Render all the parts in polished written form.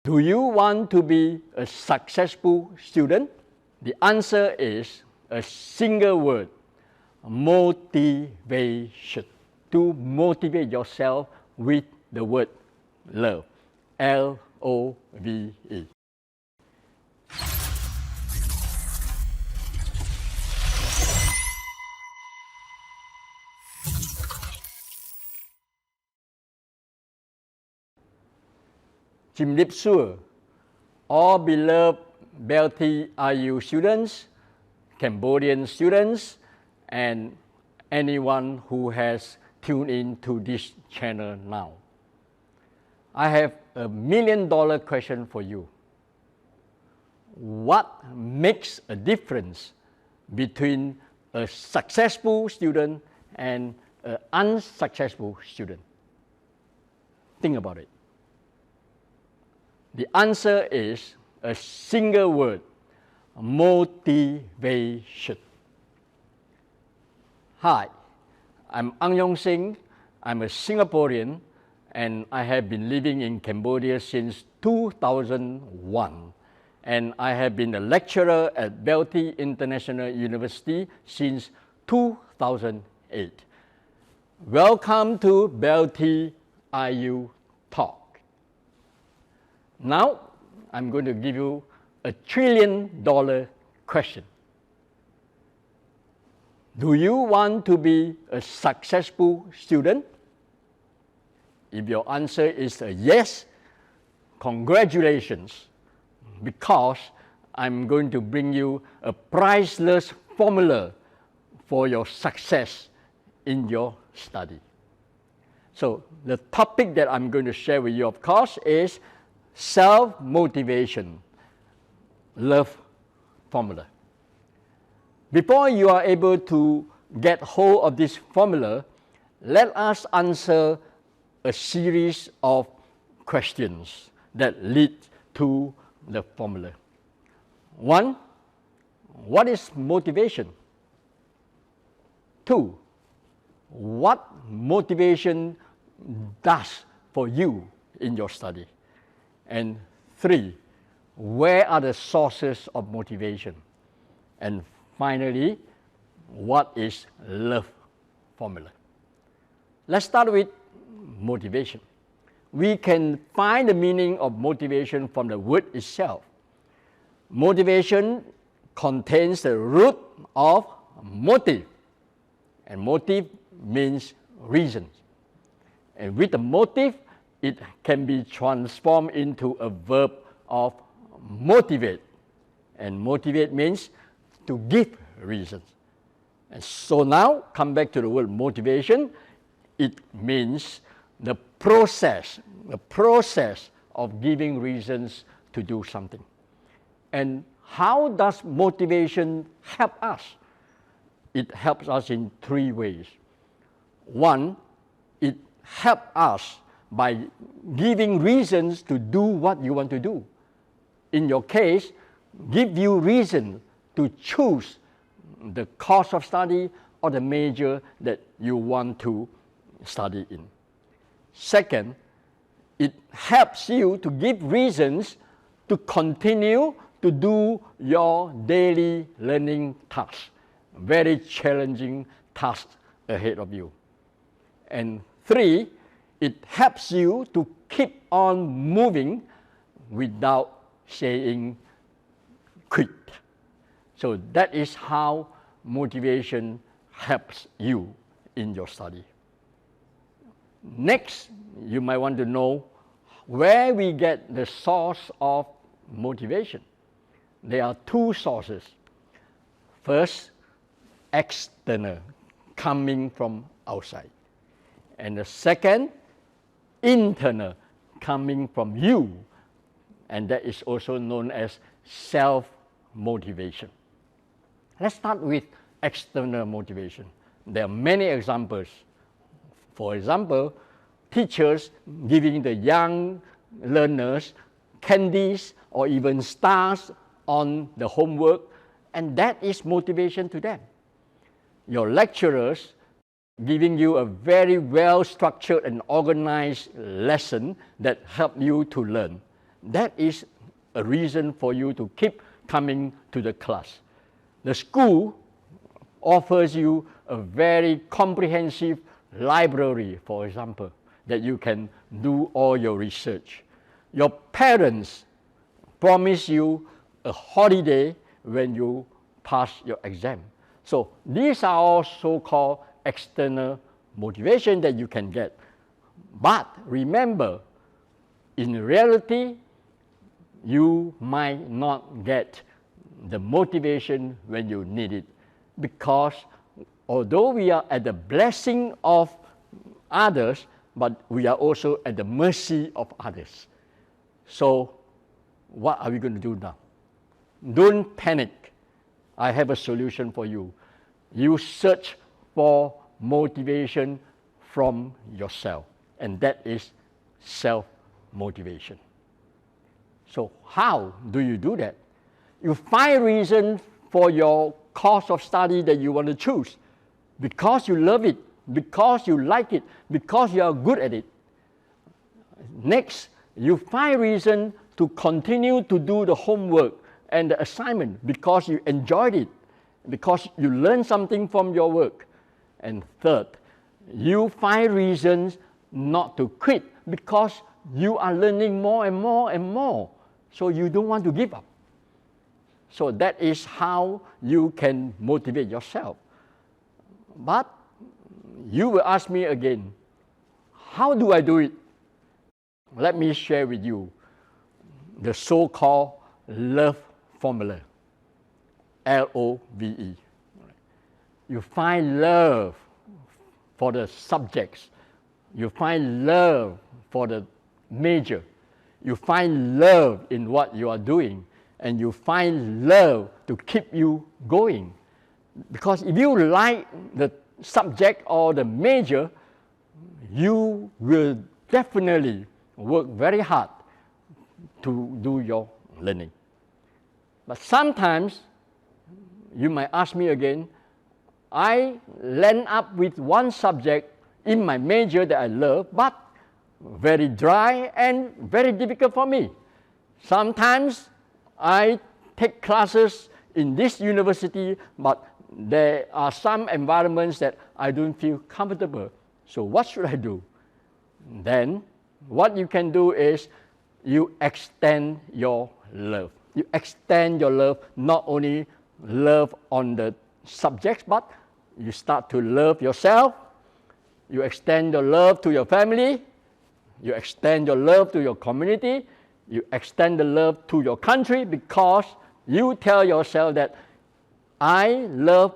Do you want to be a successful student? The answer is a single word, motivation. To motivate yourself with the word love, L-O-V-E. Chim Lip Sur, all beloved Beltei IU students, Cambodian students, and anyone who has tuned in to this channel now. I have a $1 million question for you. What makes a difference between a successful student and an unsuccessful student? Think about it. The answer is a single word, motivation. Hi, I'm Yong Sing. I'm a Singaporean and I have been living in Cambodia since 2001. And I have been a lecturer at Beltei International University since 2008. Welcome to Beltei IU Talk. Now, I'm going to give you a $1 trillion question. Do you want to be a successful student? If your answer is a yes, congratulations, because I'm going to bring you a priceless formula for your success in your study. So the topic that I'm going to share with you, of course, is self-motivation, love formula. Before you are able to get hold of this formula, let us answer a series of questions that lead to the formula. 1. What is motivation? 2. What motivation does for you in your study? And 3, where are the sources of motivation? And finally, what is love formula? Let's start with motivation. We can find the meaning of motivation from the word itself. Motivation contains the root of motive, and motive means reason. And with the motive, it can be transformed into a verb of motivate. And motivate means to give reasons. And so now, come back to the word motivation. It means the process of giving reasons to do something. And how does motivation help us? It helps us in 3 ways. 1, it helps us by giving reasons to do what you want to do. In your case, give you reason to choose the course of study or the major that you want to study in. Second, it helps you to give reasons to continue to do your daily learning tasks, very challenging tasks ahead of you. And 3, it helps you to keep on moving without saying quit. So that is how motivation helps you in your study. Next, you might want to know where we get the source of motivation. There are 2 sources. First, external, coming from outside. And the second, internal, coming from you, and that is also known as self-motivation. Let's start with external motivation. There are many examples. For example, teachers giving the young learners candies or even stars on the homework, and that is motivation to them. Your lecturers giving you a very well-structured and organized lesson that help you to learn. that is a reason for you to keep coming to the class. The school offers you a very comprehensive library, for example, that you can do all your research. Your parents promise you a holiday when you pass your exam. So these are all so-called external motivation that you can get. But remember, in reality, you might not get the motivation when you need it, because although we are at the blessing of others, but we are also at the mercy of others. So what are we going to do now? Don't panic. I have a solution for you. You search for motivation from yourself, and that is self-motivation. So how do you do that? You find reason for your course of study that you want to choose because you love it, because you like it, because you are good at it. Next, you find reason to continue to do the homework and the assignment because you enjoyed it, because you learned something from your work. And third, you find reasons not to quit because you are learning more and more and more, so you don't want to give up. So that is how you can motivate yourself. But you will ask me again, how do I do it? Let me share with you the so-called love formula, L-O-V-E. You find love for the subjects. You find love for the major. You find love in what you are doing. And you find love to keep you going. Because if you like the subject or the major, you will definitely work very hard to do your learning. But sometimes, you might ask me again, I land up with one subject in my major that I love, but very dry and very difficult for me. Sometimes I take classes in this university, but there are some environments that I don't feel comfortable. So what should I do? Then what you can do is you extend your love. You extend your love, not only love on the subjects, but you start to love yourself. You extend your love to your family. You extend your love to your community. You extend the love to your country because you tell yourself that I love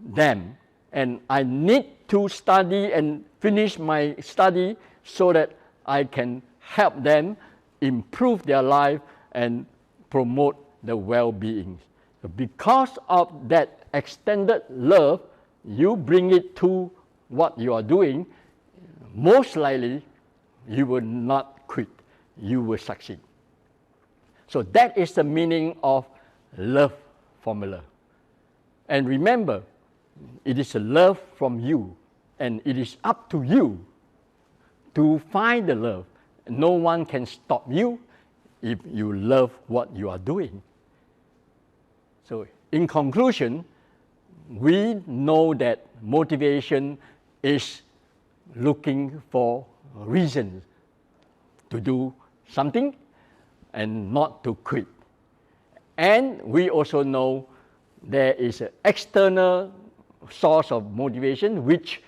them and I need to study and finish my study so that I can help them improve their life and promote the well-being. So because of that extended love, you bring it to what you are doing, most likely you will not quit. You will succeed. So that is the meaning of love formula. And remember, it is a love from you, and it is up to you to find the love. No one can stop you if you love what you are doing. So in conclusion, we know that motivation is looking for reasons to do something and not to quit. And we also know there is an external source of motivation which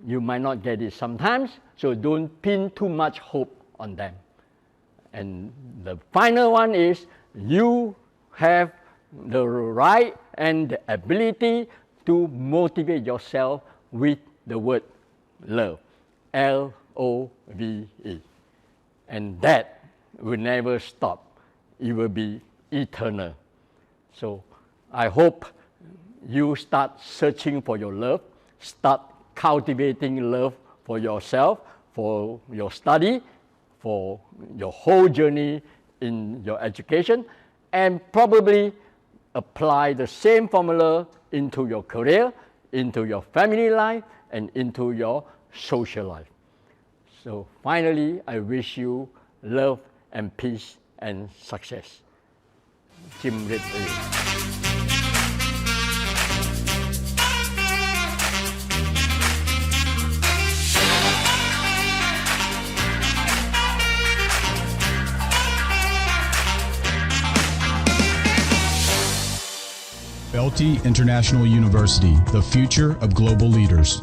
you might not get it sometimes, so don't pin too much hope on them. And the final one is you have the right and the ability to motivate yourself with the word love, L-O-V-E. And that will never stop. It will be eternal. So I hope you start searching for your love, start cultivating love for yourself, for your study, for your whole journey in your education, and probably apply the same formula into your career, into your family life, and into your social life. So finally, I wish you love and peace and success ជំរាបលា Beltei International University, the future of global leaders.